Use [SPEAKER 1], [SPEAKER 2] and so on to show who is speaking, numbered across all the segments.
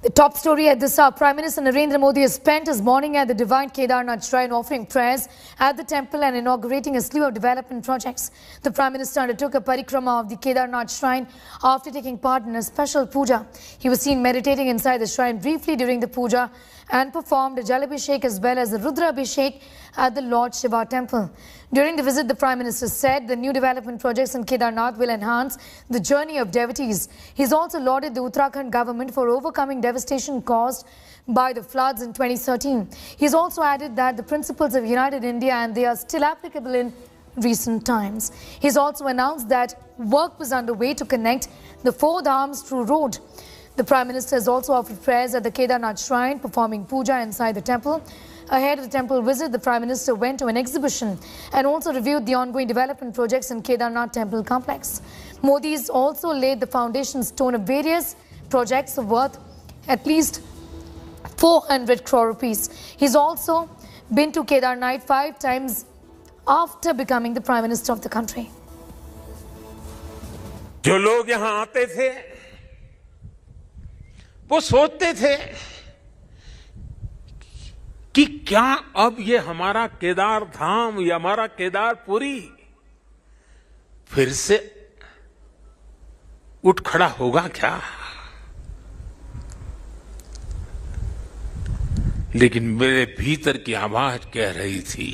[SPEAKER 1] The top story at this hour, Prime Minister Narendra Modi has spent his morning at the divine Kedarnath shrine offering prayers at the temple and inaugurating a slew of development projects. The Prime Minister undertook a parikrama of the Kedarnath shrine after taking part in a special puja. He was seen meditating inside the shrine briefly during the puja and performed a Jalabhishek as well as a Rudrabhishek at the Lord Shiva temple. During the visit, the Prime Minister said the new development projects in Kedarnath will enhance the journey of devotees. He's also lauded the Uttarakhand government for overcoming devastation caused by the floods in 2013. He's also added that the principles have united India and they are still applicable in recent times. He's also announced that work was underway to connect the four dhams through road. The Prime Minister has also offered prayers at the Kedarnath shrine, performing puja inside the temple. Ahead of the temple visit, the Prime Minister went to an exhibition and also reviewed the ongoing development projects in Kedarnath temple complex. Modi has also laid the foundation stone of various projects worth at least 400 crore rupees. He's also been to Kedarnath 5 times after becoming the Prime Minister of the country.
[SPEAKER 2] जो लोग यहाँ आते थे वो सोचते थे कि क्या अब ये हमारा केदार धाम या हमारा केदारपुरी फिर से उठ खड़ा होगा क्या? लेकिन मेरे भीतर की आवाज कह रही थी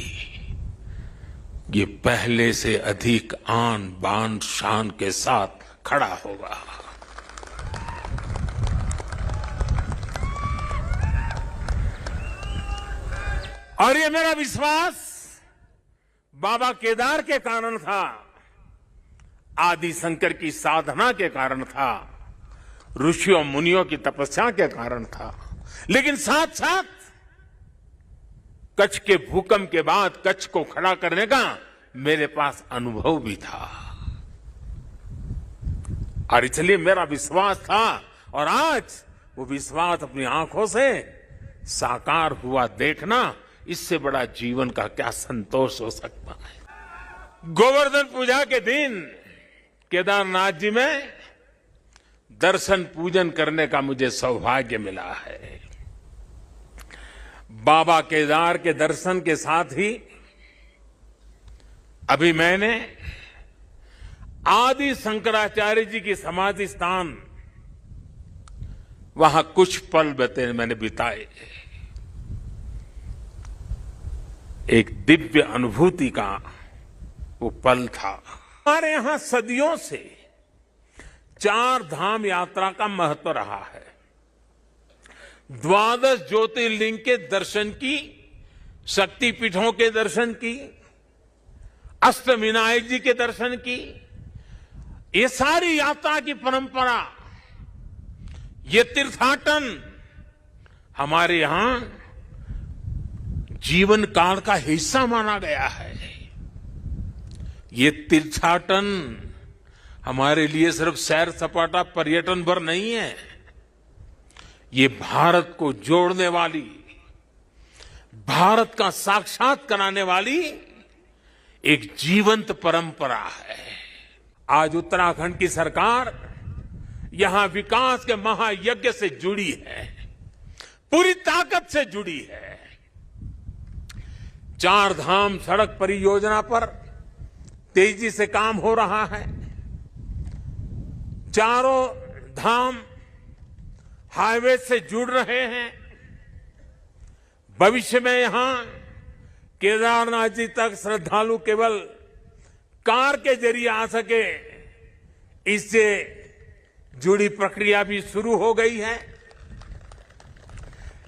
[SPEAKER 2] ये पहले से अधिक आन बान शान के साथ खड़ा होगा। और ये मेरा विश्वास बाबा केदार के कारण था, आदि शंकर की साधना के कारण था, ऋषियों मुनियों की तपस्या के कारण था, लेकिन साथ साथ कच्छ के भूकंप के बाद कच्छ को खड़ा करने का मेरे पास अनुभव भी था और इसलिए मेरा विश्वास था और आज वो विश्वास अपनी आंखों से साकार हुआ देखना, इससे बड़ा जीवन का क्या संतोष हो सकता है। गोवर्धन पूजा के दिन केदारनाथ जी में दर्शन पूजन करने का मुझे सौभाग्य मिला है। बाबा केदार के दर्शन के साथ ही अभी मैंने आदि शंकराचार्य जी की समाधि स्थान वहां कुछ पल मैंने बिताए। एक दिव्य अनुभूति का वो पल था। हमारे यहां सदियों से 4 धाम यात्रा का महत्व रहा है। 12 ज्योतिर्लिंग के दर्शन की, शक्तिपीठों के दर्शन की, अष्टविनायक जी के दर्शन की, ये सारी यात्रा की परंपरा, ये तीर्थाटन हमारे यहां जीवन काल का हिस्सा माना गया है। ये तीर्थाटन हमारे लिए सिर्फ सैर सपाटा पर्यटन भर नहीं है, ये भारत को जोड़ने वाली, भारत का साक्षात कराने वाली एक जीवंत परंपरा है। आज उत्तराखंड की सरकार यहां विकास के महायज्ञ से जुड़ी है, पूरी ताकत से जुड़ी है। 4 धाम सड़क परियोजना पर तेजी से काम हो रहा है। चारों धाम हाईवे से जुड़ रहे हैं। भविष्य में यहां केदारनाथ जी तक श्रद्धालु केवल कार के जरिए आ सके, इससे जुड़ी प्रक्रिया भी शुरू हो गई है।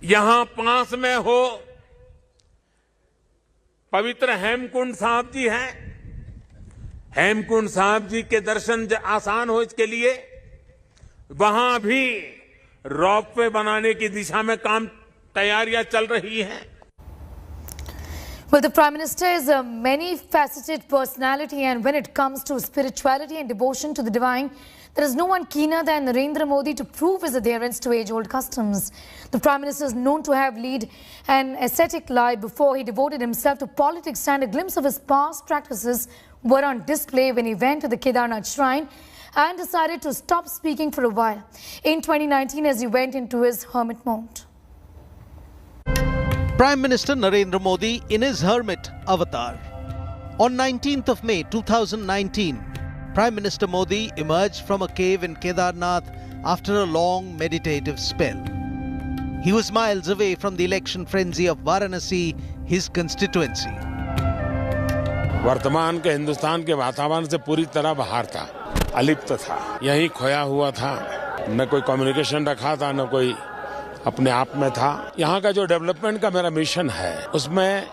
[SPEAKER 2] यहां पास में हो पवित्र हेमकुंड साहब जी हैं। हेमकुंड साहब जी के दर्शन आसान हो इसके लिए वहां भी रोपवे बनाने की दिशा में तैयारियां चल रही हैं।
[SPEAKER 1] Well, the Prime Minister is a many-faceted personality, and when it comes to spirituality and devotion to the divine, there is no one keener than Narendra Modi to prove his adherence to age-old customs. The Prime Minister is known to have led an ascetic life before he devoted himself to politics, and a glimpse of his past practices were on display when he went to the Kedarnath shrine and decided to stop speaking for a while in 2019 as he went into his hermit mode.
[SPEAKER 3] Prime Minister Narendra Modi in his hermit avatar. On 19th of May 2019, Prime Minister Modi emerged from a cave in Kedarnath after a long meditative spell. He was miles away from the election frenzy of Varanasi, his constituency.
[SPEAKER 2] वर्तमान के हिंदुस्तान के वातावरण से पूरी तरह बाहर था, अलिप्त था, यहीं खोया हुआ था, न कोई कम्युनिकेशन रखा था, न कोई अपने आप में था। यहाँ का जो डेवलपमेंट का मेरा मिशन है, उसमें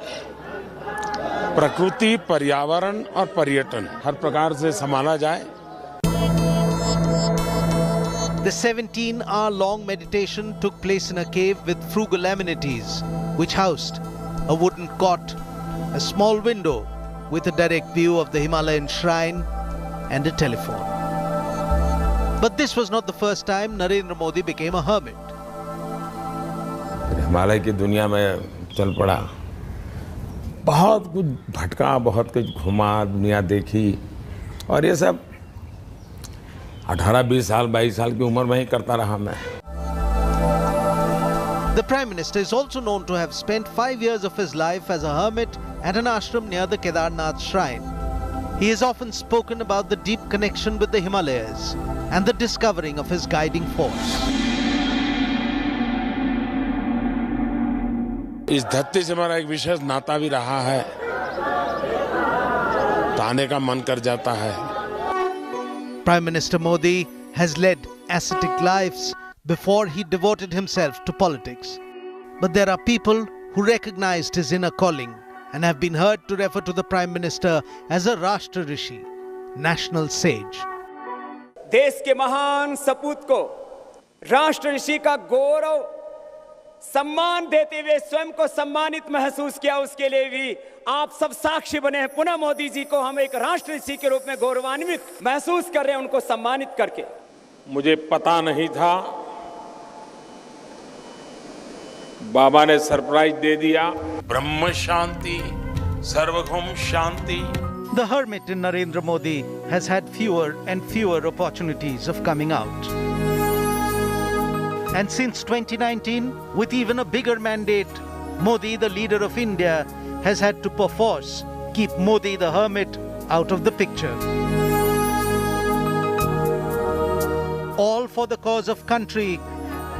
[SPEAKER 2] प्रकृति, पर्यावरण और पर्यटन हर प्रकार से संभाला जाए।
[SPEAKER 3] The 17-hour-long meditation took place in a cave with frugal amenities, which housed a wooden cot, a small window with a direct view of the Himalayan shrine and a telephone. But this was not the first time Narendra Modi became a hermit.
[SPEAKER 2] Himalaya की दुनिया में चल पड़ा, बहुत कुछ भटका, बहुत कुछ घुमा, दुनिया देखी, और ये सब 18-20 साल 22 साल की उम्र में ही करता रहा मैं।
[SPEAKER 3] The Prime Minister is also known to have spent 5 years of his life as a hermit at an ashram near the Kedarnath shrine. He has often spoken about the deep connection with the Himalayas and the discovering of his guiding force.
[SPEAKER 2] इस धरती से हमारा एक विशेष नाता भी रहा है, तो आने का मन कर जाता है।
[SPEAKER 3] Prime Minister Modi has led ascetic lives before he devoted himself to politics. But there are people who recognized his inner calling and have been heard to refer to the Prime Minister as a Rashtra Rishi, national sage.
[SPEAKER 4] देश के महान सपूत को राष्ट्र ऋषि का गौरव सम्मान देते हुए स्वयं को सम्मानित महसूस किया, उसके लिए भी आप सब साक्षी बने हैं। पुनः मोदी जी को हम एक राष्ट्र ऋषि के रूप में गौरवान्वित महसूस कर रहे हैं, उनको सम्मानित करके।
[SPEAKER 2] मुझे पता नहीं था, बाबा ने सरप्राइज दे दिया। ब्रह्म शांति, सर्वभौम शांति।
[SPEAKER 3] The hermit in Narendra Modi has had fewer and fewer opportunities of coming out. And since 2019, with even a bigger mandate, Modi, the leader of India, has had to perforce keep Modi the hermit out of the picture. All for the cause of country,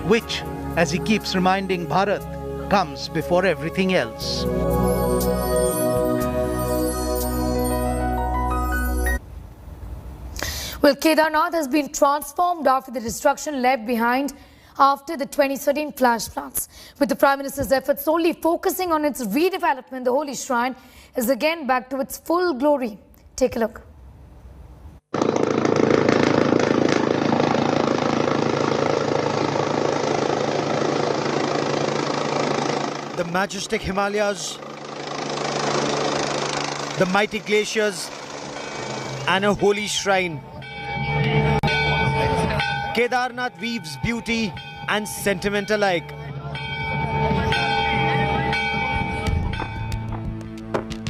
[SPEAKER 3] which, as he keeps reminding Bharat, comes before everything else.
[SPEAKER 1] Well, Kedarnath has been transformed after the destruction left behind after the 2013 flash floods. With the Prime Minister's efforts solely focusing on its redevelopment, the holy shrine is again back to its full glory. Take a look.
[SPEAKER 5] The majestic Himalayas, the mighty glaciers, and a holy shrine. Kedarnath weaves beauty and sentiment alike.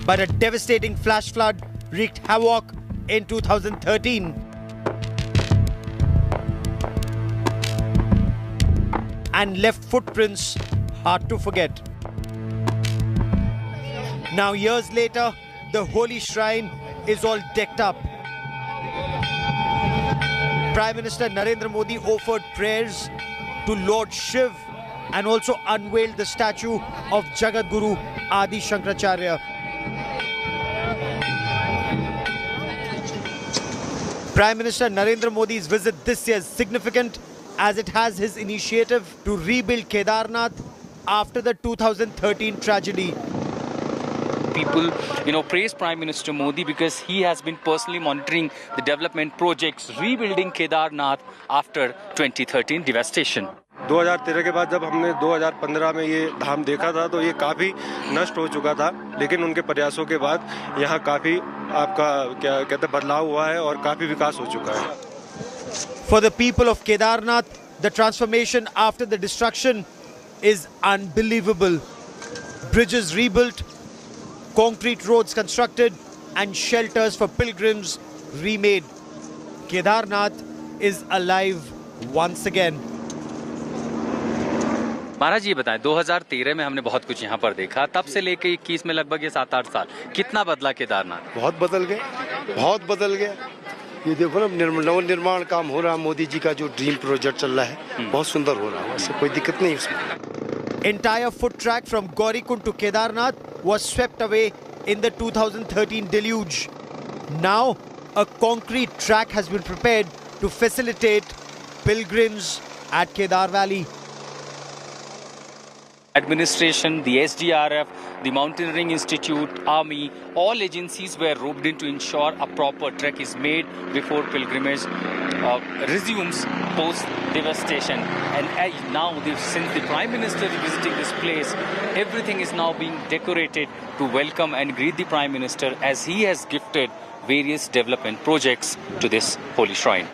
[SPEAKER 5] But a devastating flash flood wreaked havoc in 2013. And left footprints hard to forget. Now, years later, the holy shrine is all decked up. Prime Minister Narendra Modi offered prayers to Lord Shiv and also unveiled the statue of Jagat Guru Adi Shankaracharya. Prime Minister Narendra Modi's visit this year is significant as it has his initiative to rebuild Kedarnath after the 2013 tragedy.
[SPEAKER 6] People, praise Prime Minister Modi because he has been personally monitoring the development projects, rebuilding Kedarnath after 2013 devastation.
[SPEAKER 7] 2013 के बाद जब हमने 2015 में ये धाम देखा था तो ये काफ़ी नष्ट हो चुका था, लेकिन उनके प्रयासों के बाद यहाँ काफ़ी बदलाव हुआ है और काफ़ी विकास हो चुका है.
[SPEAKER 5] For the people of Kedarnath, the transformation after the destruction is unbelievable. Bridges rebuilt, concrete roads constructed, and shelters for pilgrims remade. Kedarnath is alive once again.
[SPEAKER 6] महाराज ये बताएं, 2013 में हमने बहुत कुछ यहाँ पर देखा, तब से लेके 21 में लगभग ये 7-8 साल, कितना बदला केदारनाथ?
[SPEAKER 8] बहुत बदल गए, बहुत बदल गया। ये देखो ना, नवनिर्माण काम हो रहा है, मोदी जी का जो ड्रीम प्रोजेक्ट चल रहा है, बहुत सुंदर हो रहा है, उससे कोई दिक्कत नहीं उसमें।
[SPEAKER 5] Entire foot track from Gaurikund to Kedarnath was swept away in the 2013 deluge. Now, a concrete track has been prepared to facilitate pilgrims at Kedar Valley.
[SPEAKER 6] Administration, the SDRF, the Mountaineering Institute, Army, all agencies were roped in to ensure a proper trek is made before pilgrimage resumes post devastation. And now, since the Prime Minister is visiting this place, everything is now being decorated to welcome and greet the Prime Minister as he has gifted various development projects to this holy shrine.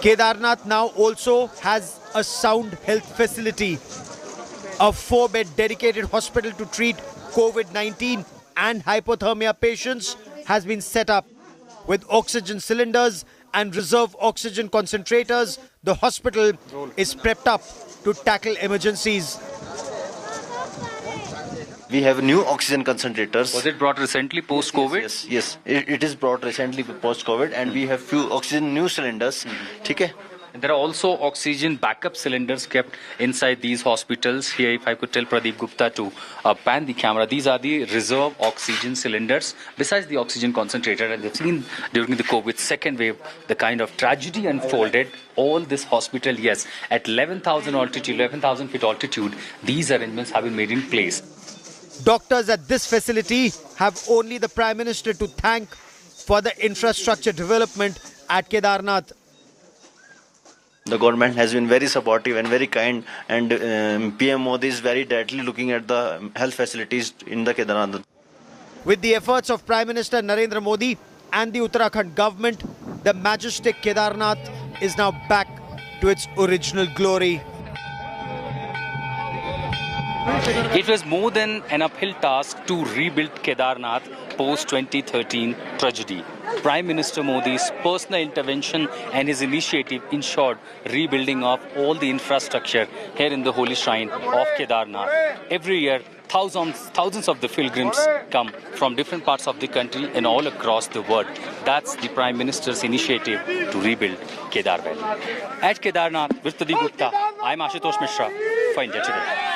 [SPEAKER 5] Kedarnath now also has a sound health facility. A 4-bed dedicated hospital to treat COVID-19 and hypothermia patients has been set up. With oxygen cylinders and reserve oxygen concentrators, the hospital is prepped up to tackle emergencies.
[SPEAKER 9] We have new oxygen concentrators.
[SPEAKER 6] Was it brought recently post-COVID?
[SPEAKER 9] Yes. It is brought recently post-COVID, and we have few oxygen new cylinders. Okay.
[SPEAKER 6] And there are also oxygen backup cylinders kept inside these hospitals. Here, if I could tell Pradeep Gupta to pan the camera, these are the reserve oxygen cylinders. Besides the oxygen concentrator, and they've seen during the COVID second wave, the kind of tragedy unfolded. All this hospital, yes, at 11,000 altitude, 11,000 feet altitude, these arrangements have been made in place.
[SPEAKER 5] Doctors at this facility have only the Prime Minister to thank for the infrastructure development at Kedarnath.
[SPEAKER 9] The government has been very supportive and very kind, and PM Modi is very directly looking at the health facilities in the Kedarnath.
[SPEAKER 5] With the efforts of Prime Minister Narendra Modi and the Uttarakhand government, the majestic Kedarnath is now back to its original glory.
[SPEAKER 6] It was more than an uphill task to rebuild Kedarnath post-2013 tragedy. Prime Minister Modi's personal intervention and his initiative ensured rebuilding of all the infrastructure here in the holy shrine of Kedarnath. Every year, thousands of the pilgrims come from different parts of the country and all across the world. That's the Prime Minister's initiative to rebuild Kedar Valley. At Kedarnath, with Pradeep Gupta, I'm Ashutosh Mishra for India Today.